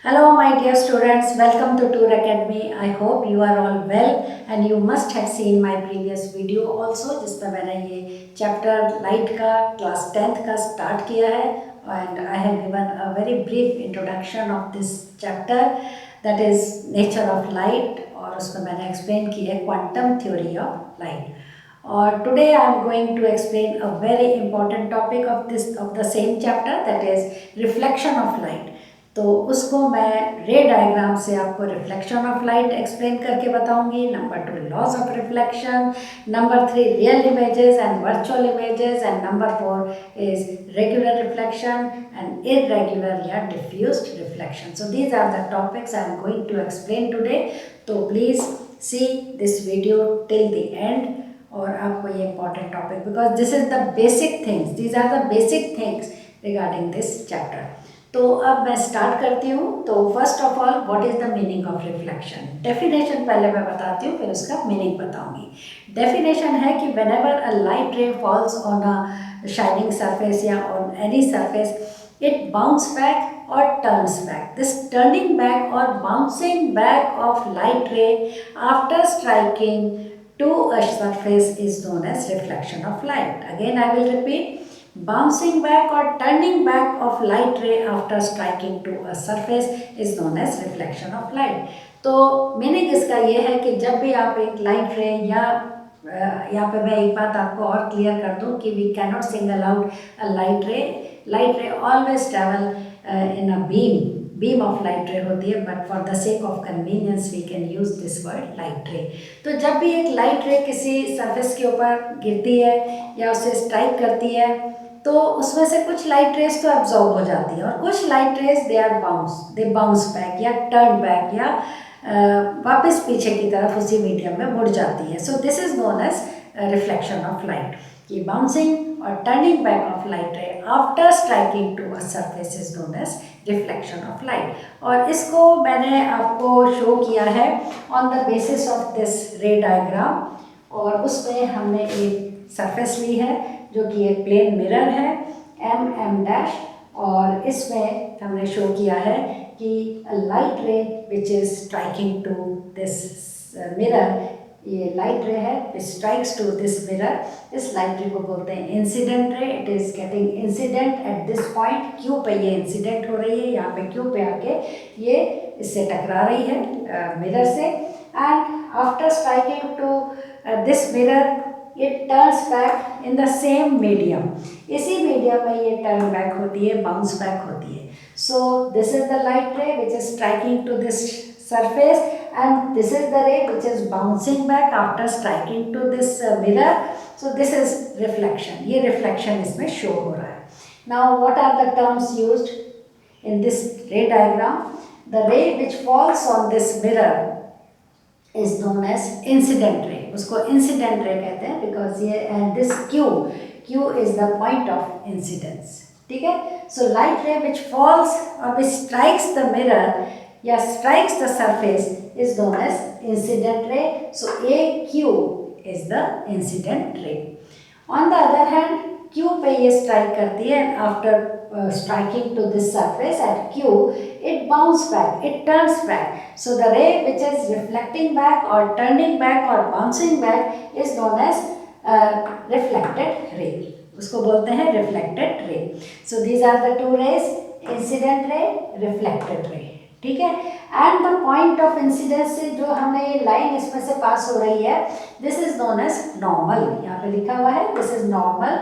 Hello, my dear students. Welcome to Tour Academy. I hope you are all well and you must have seen my previous video also जिसमें मैंने ये chapter light का class 10th का start किया है and I have given a very brief introduction of this chapter that is nature of light और उसमें मैंने explain की है quantum theory of light. और today I am going to explain a very important topic of the same chapter that is reflection of light. तो उसको मैं रे डायग्राम से आपको रिफ्लेक्शन ऑफ लाइट एक्सप्लेन करके बताऊंगी। Number 2 laws of reflection, number 3 real images and virtual images and number 4 is regular reflection and irregular या diffused reflection. So these are the topics I am going to explain today. तो please see this video till the end और आपको ये important topic because this is the basic things, these are the basic things regarding this chapter. तो अब मैं start करती हूँ। तो first of all what is the meaning of reflection. Definition पहले मैं बताती हूँ, फिर उसका मीनिंग बताऊँगी। डेफिनेशन है कि whenever a light ray falls on a shining surface या on any surface, it bounce back or turns back. This turning back or bouncing back of light ray after striking to a surface is known as reflection of light. Again I will repeat, bouncing back or turning back of light ray after striking to a surface is known as reflection of light. तो meaning इसका ये है कि जब भी आप एक light रे या यहाँ पे मैं एक बात आपको और क्लियर कर दूँ कि we cannot single out a light ray. Light ray always travel in a beam of light ray होती है, but for the sake of convenience we can use this word light ray. तो जब भी एक light रे किसी surface के ऊपर गिरती है या उसे स्ट्राइक करती है तो उसमें से कुछ लाइट रेज तो एब्जॉर्ब हो जाती है और कुछ लाइट रेज दे बाउंस बैक या टर्न बैक या वापस पीछे की तरफ उसी मीडियम में मुड़ जाती है। So this is known as reflection of light. कि बाउंसिंग और turning back of light ray after striking to a surface is known as reflection of light. और इसको मैंने आपको शो किया है on the basis of this ray diagram. और उसमें हमने एक सरफेस ली है जो कि एक प्लेन मिरर है एम डैश, और इसमें हमने शो किया है कि light ray which is striking to this mirror, ये लाइट रे है which strikes to this mirror. इस लाइट रे को बोलते हैं incident ray. It is getting incident at this point, Q पे ये इंसिडेंट हो रही है, यहाँ पे क्यू पे आके ये इससे टकरा रही है मिरर से। And after striking to this mirror it turns back in the same medium. इसी मीडियम में ये टर्न बैक होती है, बाउंस बैक होती है। So this is the light ray which is striking to this surface and this is the ray which is bouncing back after striking to this mirror. So this is reflection. ये reflection इसमें show हो रहा है। Now what are the terms used in this ray diagram? The ray which falls on this mirror is known as incident ray. उसको incident ray कहते हैं because ये and this Q is the point of incidence. ठीक है? So light ray which falls or which strikes the mirror या strikes the surface is known as incident ray. So AQ is the incident ray. On the other hand, Q पे ये strike करती है and after striking to this surface at Q, it bounces back, it turns back. So the ray which is reflecting back or turning back or bouncing back is known as reflected ray. उसको बोलते हैं reflected ray. So these are the two rays, incident ray, reflected ray. ठीक है? And the point of incidence से जो हमें ये line इसमें से पास हो रही है, this is known as normal. यहाँ पे लिखा हुआ है this is normal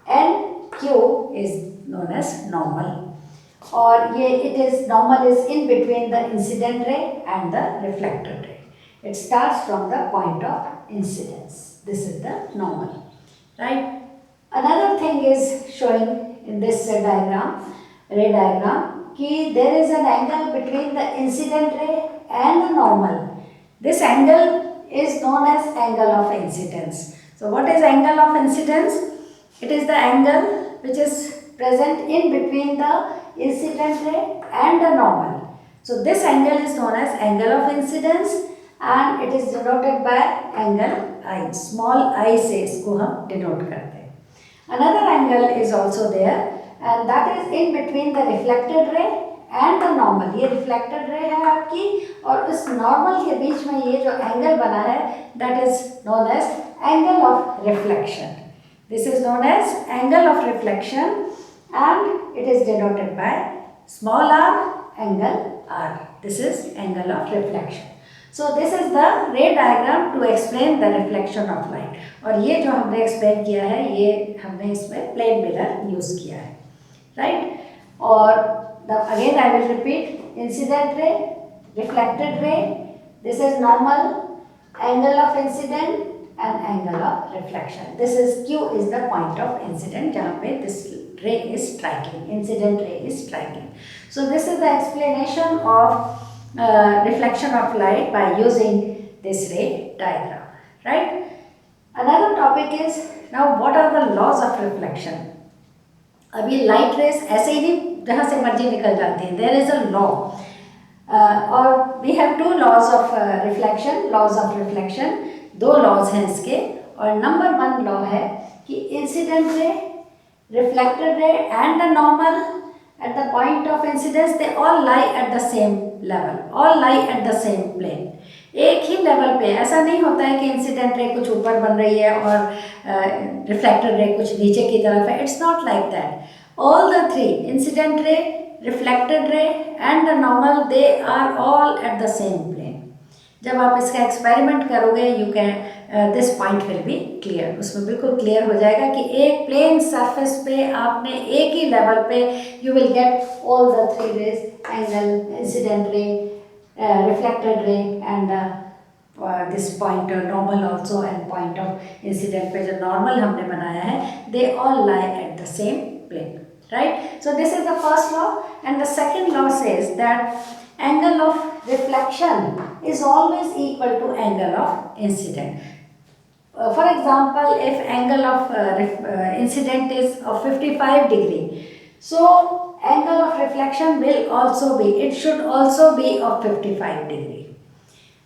and Q is known as normal. और ये it is normal is in between the incident ray and the reflected ray. It starts from the point of incidence, this is the normal, right. Another thing is showing in this diagram, ray diagram, कि there is an angle between the incident ray and the normal. This angle is known as angle of incidence. So what is angle of incidence? It is the angle which is present in between the incident ray and the normal. So this angle is known as angle of incidence and it is denoted by angle I. Small I से इसको हम denote करते हैं। Another angle is also there and that is in between the reflected ray and the normal, ये reflected ray है आपकी और इस नॉर्मल के बीच में ये जो एंगल बना है that is known as angle of reflection. This is known as angle of reflection and it is denoted by small r angle r. This is angle of reflection. So this is the ray diagram to explain the reflection of light. और ये जो हमने explain किया है ये हमने इसमें plane mirror use किया है, right? और again I will repeat, incident ray, reflected ray. This is normal, angle of incident and angle of reflection. This is Q is the point of incident जहाँ पे this ray is striking, incident ray is striking. So this is the explanation of reflection of light by using this ray diagram, right? Another topic is now what are the laws of reflection. अब ये light rays ऐसे ही नहीं जहाँ से मर्जी निकल जाती हैं, there is a law. और we have two laws of reflection, laws of reflection, दो laws हैं इसके. और नंबर 1 law है कि incident ray, reflected ray and the normal at the point of incidence they all lie at the same level, all lie at the same plane. एक ही level पे, ऐसा नहीं होता है कि इंसिडेंट रे कुछ ऊपर बन रही है और रिफ्लेक्टेड रे कुछ नीचे की तरफ है. It's not like that. All the three, incident ray, reflected ray and the normal, they are all at the same plane. जब आप इसका एक्सपेरिमेंट करोगे you can this point will be clear. उसमें बिल्कुल क्लियर हो जाएगा कि एक प्लेन सरफेस पे आपने एक ही लेवल पे you will get all the three rays, angle, incident ray, reflected ray and this point normal also. And point of incidence पे जो नॉर्मल हमने बनाया है they all lie at the same plane, right? So this is the first law, and the second law says that angle of reflection is always equal to angle of incident. For example, if angle of incident is of 55 degree, so angle of reflection will also be, it should also be of 55 degree.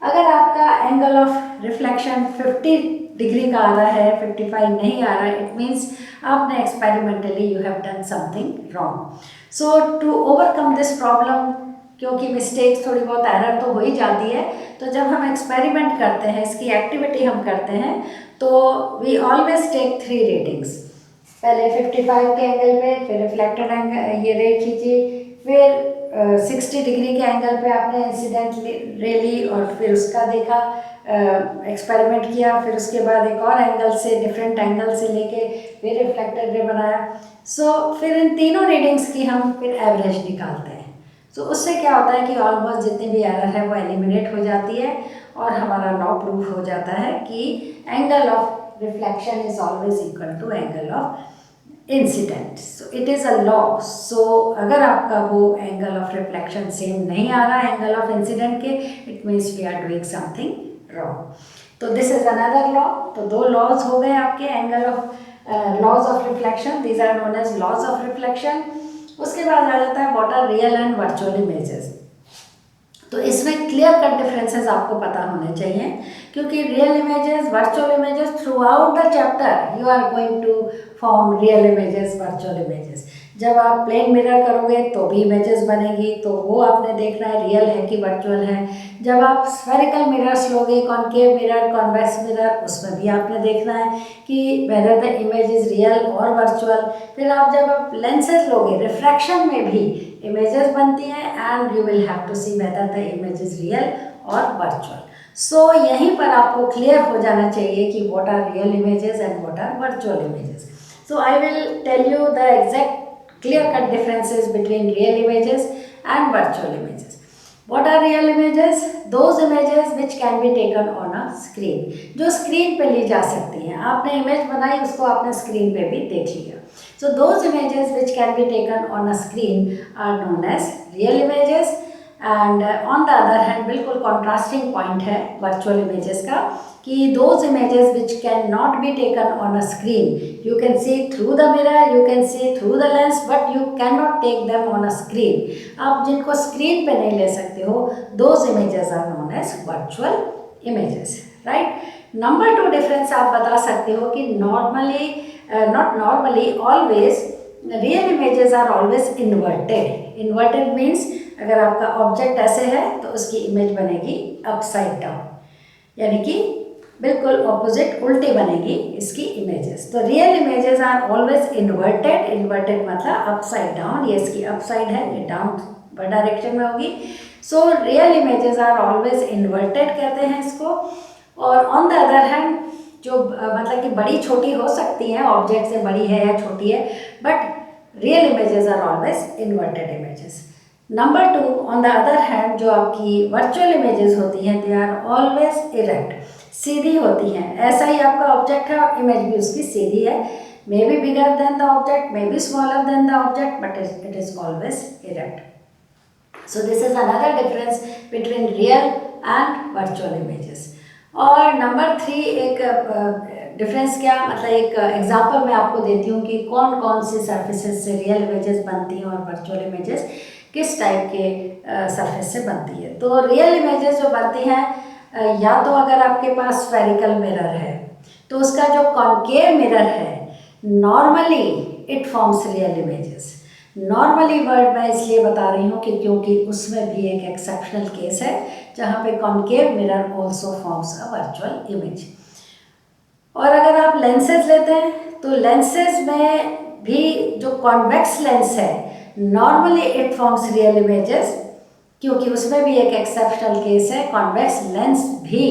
अगर आपका angle of reflection 50 degree का आ रहा है, 55 नहीं आ रहा है, it means आपने experimentally you have done something wrong. So to overcome this problem, क्योंकि मिस्टेक्स थोड़ी बहुत एरर तो हो ही जाती है, तो जब हम एक्सपेरिमेंट करते हैं, इसकी एक्टिविटी हम करते हैं, तो वी ऑलवेज टेक 3 रीडिंग्स. पहले 55 के एंगल पे, फिर रिफ्लेक्टेड एंगल ये रे खींची, फिर 60 डिग्री के एंगल पे आपने इंसिडेंट रे ली और फिर उसका देखा, एक्सपेरिमेंट किया, फिर उसके बाद एक और एंगल से, डिफरेंट एंगल से लेके फिर रिफ्लेक्टेड रे बनाया. सो फिर इन तीनों रीडिंग्स की हम फिर एवरेज निकालते हैं. सो उससे क्या होता है कि ऑलमोस्ट जितनी भी एरर है वो एलिमिनेट हो जाती है और हमारा लॉ प्रूफ हो जाता है कि angle of reflection is always equal to angle of incidence. So it is a law. So अगर आपका वो एंगल ऑफ रिफ्लेक्शन सेम नहीं आ रहा एंगल ऑफ इंसिडेंट के, it means we are doing something wrong. तो दिस इज अनदर लॉ. तो 2 laws हो गए आपके angle of laws of reflection, these are known as laws of reflection. उसके बाद आ जाता है what are real and virtual images. तो इसमें क्लियर कट डिफरेंसेस आपको पता होने चाहिए, क्योंकि real images, virtual images, throughout the chapter you are going to form real images, virtual images. जब आप प्लेन मिरर करोगे तो भी इमेजेस बनेगी, तो वो आपने देखना है रियल है कि वर्चुअल है. जब आप स्फेरिकल मिरर्स लोगे, कॉनकेव मिरर, कॉन्वेक्स मिरर, उसमें भी आपने देखना है कि weather the image is real और वर्चुअल. फिर आप जब आप लेंसेज लोगे, रिफ्रैक्शन में भी इमेजेस बनती हैं and you will have to see whether the image is real और वर्चुअल. सो यहीं पर आपको क्लियर हो जाना चाहिए कि what are real images and what are virtual images. So I will tell you the exact clear-cut differences between real images and virtual images. What are real images? Those images which can be taken on a screen. जो screen पे ली जा सकती हैं. आपने image बनाई, उसको आपने screen पे भी देख लिया. So those images which can be taken on a screen are known as real images. And on the other hand, बिल्कुल contrasting point है virtual images का, कि those images which cannot be taken on a screen, you can see through the mirror, you can see through the lens, but you cannot take them on a screen. आप जिनको screen पे नहीं ले सकते हो, those images are known as virtual images, right? Number 2 difference आप बता सकते हो कि normally, not normally, always real images are always inverted. Inverted means अगर आपका ऑब्जेक्ट ऐसे है तो उसकी इमेज बनेगी अपसाइड डाउन, यानी कि बिल्कुल ऑपोजिट उल्टी बनेगी इसकी इमेजेस। तो real images are always inverted, inverted मतलब अपसाइड डाउन, ये इसकी अपसाइड है, ये डाउन डायरेक्शन में होगी। So real images are always inverted कहते हैं इसको। और ऑन द अदर हैंड जो मतलब कि बड़ी छोटी हो सकती हैं, ऑब्जेक्ट से बड़ी है या छोटी है, but real images are always inverted images. Number 2, on the other hand जो आपकी वर्चुअल इमेजेस होती हैं दे आर ऑलवेज इरेक्ट, सीधी होती हैं। ऐसा ही आपका ऑब्जेक्ट है और इमेज भी उसकी सीधी है, may be bigger than the object, may be smaller than the object, but it is always erect. So this is another difference between real and virtual images. और नंबर 3 एक डिफरेंस क्या मतलब, एक एग्जांपल मैं आपको देती हूँ कि कौन कौन सी सर्फेसेस से रियल इमेजेस बनती हैं और वर्चुअल इमेजेस किस टाइप के सरफेस से बनती है। तो रियल इमेजेस जो बनती हैं या तो अगर आपके पास स्फेरिकल मिरर है तो उसका जो कॉन्केव मिरर है, normally it forms real images. Normally word मैं इसलिए बता रही हूँ कि क्योंकि उसमें भी एक एक्सेप्शनल केस है जहाँ पे concave mirror also forms a virtual image. और अगर आप लेंसेज लेते हैं तो लेंसेज में भी जो कॉन्वेक्स लेंस है, normally it forms real images, क्योंकि उसमें भी एक एक्सेप्शनल केस है। कॉन्वेक्स लेंस भी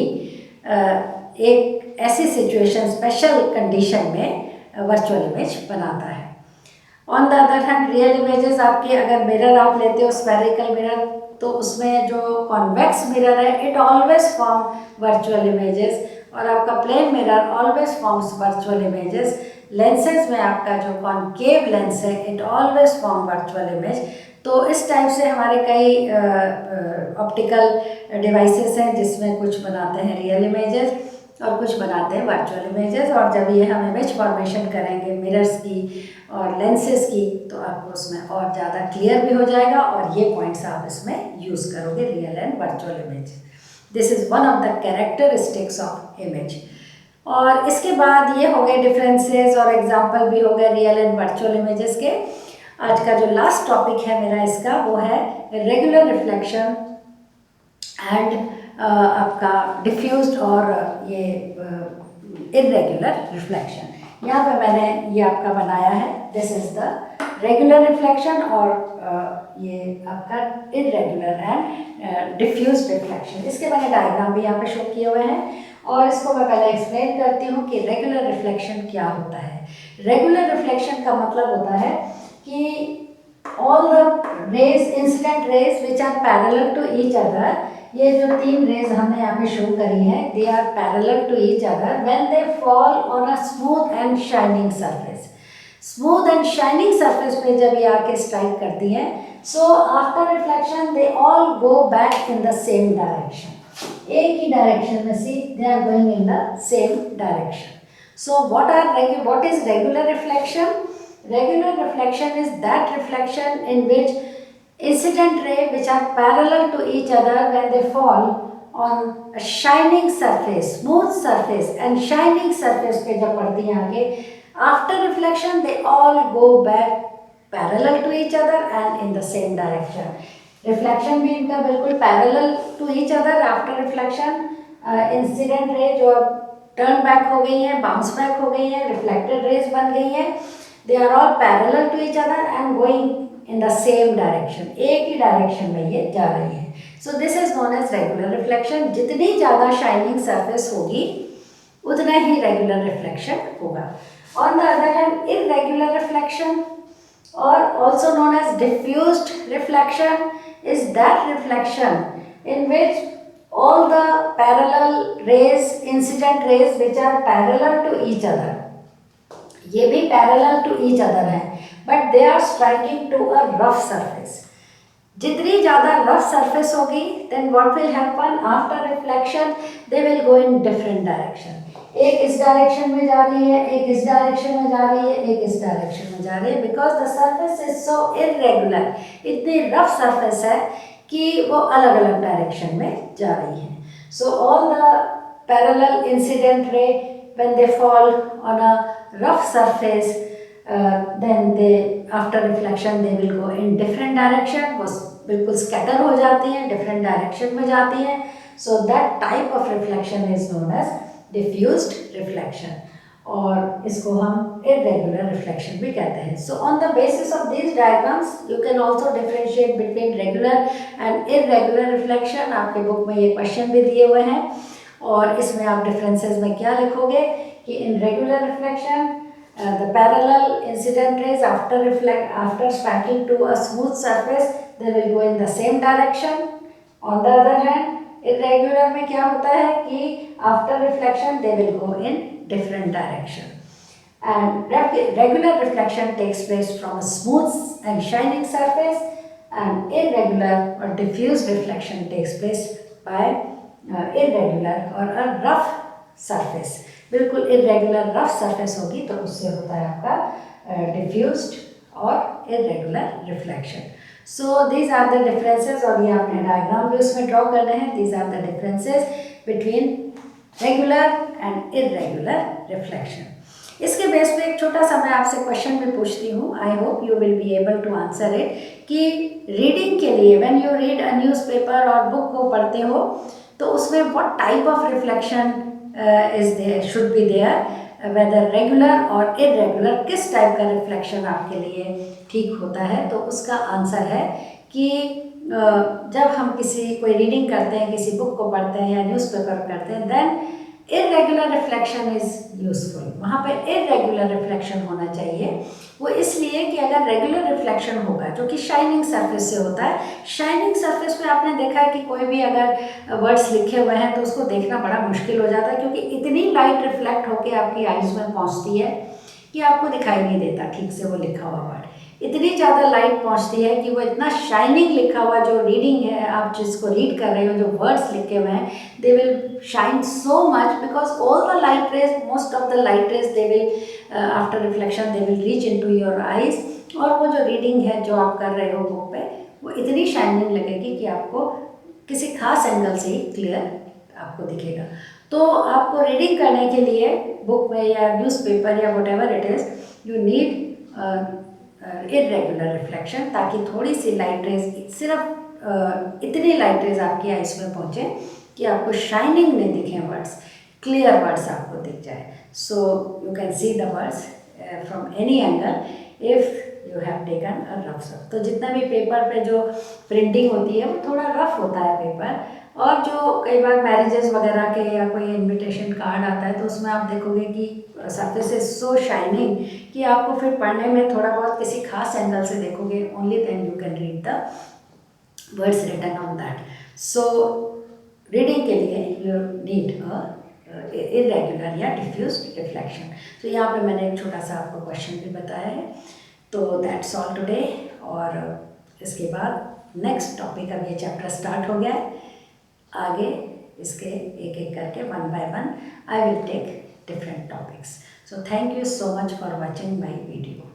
एक ऐसी सिचुएशन, स्पेशल कंडीशन में वर्चुअल इमेज बनाता है। On the other hand real images आपके, अगर मिरर आप लेते हो स्फेरिकल मिरर, तो उसमें जो कॉन्वेक्स मिरर है it always form virtual images, और आपका plane mirror always forms virtual images. Lenses में आपका जो कॉन्केव लेंस है it always form virtual image. तो इस टाइप से हमारे कई ऑप्टिकल डिवाइसेस हैं जिसमें कुछ बनाते हैं रियल इमेजेस और कुछ बनाते हैं वर्चुअल इमेजेस। और जब ये हम इमेज फॉर्मेशन करेंगे मिरर्स की और लेंसेज की तो आपको उसमें और ज़्यादा क्लियर भी हो जाएगा, और ये पॉइंट्स आप इसमें यूज़ करोगे, real and virtual image. This is one of the characteristics of image. और इसके बाद ये हो गए डिफरेंसेस और एग्जाम्पल भी हो गए रियल एंड वर्चुअल इमेजेस के। आज का जो लास्ट टॉपिक है मेरा इसका वो है रेगुलर रिफ्लेक्शन एंड आपका डिफ्यूज्ड और ये इरेगुलर रिफ्लेक्शन। यहाँ पे मैंने ये आपका बनाया है, this is the regular reflection और ये आपका इरेगुलर एंड डिफ्यूज्ड रिफ्लेक्शन। इसके मैंने डायग्राम भी यहाँ पे शो किए हुए हैं और इसको मैं पहले एक्सप्लेन करती हूँ कि रेगुलर रिफ्लेक्शन क्या होता है। रेगुलर रिफ्लेक्शन का मतलब होता है कि all the rays, incident rays which are parallel to each other, ये जो 3 रेज हमने यहाँ पे शो करी हैं, they are parallel to each other when they fall on a smooth and shining surface. Smooth and shining surface पे जब ये आके स्ट्राइक करती हैं, so after reflection they all go back in the same direction. एक ही direction में सी, they are going in the same direction. So what is regular reflection? Regular reflection is that reflection in which incident ray which are parallel to each other when they fall on a shining surface, smooth surface and shining surface पे जब पड़ती हैं आगे, after reflection they all go back parallel to each other and in the same direction. Reflection भी इनका बिल्कुल parallel to each other after reflection. Incident ray जो turn back हो गई हैं, bounce back हो गई हैं, reflected rays बन गई हैं, they are all parallel to each other and going in the same direction. एक ही डायरेक्शन में ये जा रही है. So this is known as regular reflection. जितनी ज़्यादा shining surface होगी उतना ही regular reflection होगा. On the other hand, irregular reflection or also known as diffused reflection is that reflection in which all the parallel rays, incident rays which are parallel to each other, ये भी parallel to each other है but they are striking to a rough surface. जितनी ज़्यादा rough surface होगी then what will happen after reflection, they will go in different direction. एक इस direction में जा रही है, एक इस डायरेक्शन में जा रही है, एक इस डायरेक्शन में जा रही है, because the surface is so irregular, इतनी रफ सरफेस है कि वो अलग अलग डायरेक्शन में जा रही है। So all the parallel incident ray when they fall on a rough surface, then they after reflection they will go in different direction, बिल्कुल स्कैटर हो जाती हैं, डिफरेंट डायरेक्शन में जाती हैं. So that type of reflection is known as diffused reflection, और इसको हम इरेगुलर रिफ्लेक्शन भी कहते हैं. So on the basis of these diagrams you can also differentiate between regular and irregular reflection. आपके बुक में ये क्वेश्चन भी दिए हुए हैं, और इसमें आप डिफरेंसेस में क्या लिखोगे कि in regular reflection the parallel incident rays after striking to a smooth surface they will go in the same direction. On the other hand, irregular में क्या होता है कि after reflection they will go in different direction. And regular reflection takes place from a smooth and shining surface, and irregular or diffuse reflection takes place by irregular or a rough surface. बिल्कुल irregular rough surface होगी तो उससे होता है आपका diffused और irregular reflection. So these are the differences, और ये आपने डायग्राम भी उसमें ड्रॉ करने हैं. These are the differences between regular and irregular reflection. इसके बेस पे एक छोटा सा मैं आपसे क्वेश्चन भी पूछती हूँ. I hope you will be able to answer it कि रीडिंग के लिए when you read a newspaper और बुक को पढ़ते हो तो उसमें what type of reflection is there should be there, whether regular और irregular, किस टाइप का रिफ्लेक्शन आपके लिए ठीक होता है. तो उसका आंसर है कि जब हम कोई रीडिंग करते हैं, किसी बुक को पढ़ते हैं या न्यूज़पेपर करते हैं, then irregular reflection is useful. वहाँ पे इरेगुलर रिफ्लेक्शन होना चाहिए. वो इसलिए कि अगर रेगुलर रिफ्लेक्शन होगा जो कि शाइनिंग सरफेस से होता है, शाइनिंग सरफेस पे आपने देखा है कि कोई भी अगर वर्ड्स लिखे हुए हैं तो उसको देखना बड़ा मुश्किल हो जाता है, क्योंकि इतनी लाइट रिफ्लेक्ट होकर आपकी आइज़ में पहुँचती है कि आपको दिखाई नहीं देता ठीक से वो लिखा हुआ वर्ड. इतनी ज़्यादा लाइट पहुंचती है कि वो इतना शाइनिंग लिखा हुआ जो रीडिंग है, आप जिसको रीड कर रहे हो, जो वर्ड्स लिखे हुए हैं, they will shine so much because all the light rays, most of the light rays they will after reflection they will reach into your eyes. और वो जो रीडिंग है जो आप कर रहे हो बुक पे, वो इतनी शाइनिंग लगेगी कि आपको किसी खास एंगल से ही क्लियर आपको दिखेगा. तो आपको रीडिंग करने के लिए बुक में या न्यूज़पेपर या whatever it is, you need irregular reflection, ताकि थोड़ी सी लाइट रेज, सिर्फ इतनी लाइट रेज आपकी आइज में पहुँचे कि आपको शाइनिंग नहीं दिखें वर्ड्स, क्लियर वर्ड्स आपको दिख जाए. So you can see the words from any angle if you have taken a rough Surf. तो जितना भी पेपर पे जो प्रिंटिंग होती है वो थोड़ा रफ होता है पेपर, और जो कई बार मैरिजेस वगैरह के या कोई इनविटेशन कार्ड आता है तो उसमें आप देखोगे कि सरफेस इज सो शाइनिंग कि आपको फिर पढ़ने में थोड़ा बहुत किसी खास एंगल से देखोगे, only then you can read the words written on that. So reading के लिए यू नीड अ इरेगुलर या डिफ्यूज्ड रिफ्लेक्शन. तो यहाँ पे मैंने एक छोटा सा आपको क्वेश्चन भी बताया है. तो दैट्स ऑल टुडे. और इसके बाद नेक्स्ट टॉपिक, अब ये चैप्टर स्टार्ट हो गया है, आगे इसके एक एक करके one by one I will take different topics. So thank you so much for watching my video.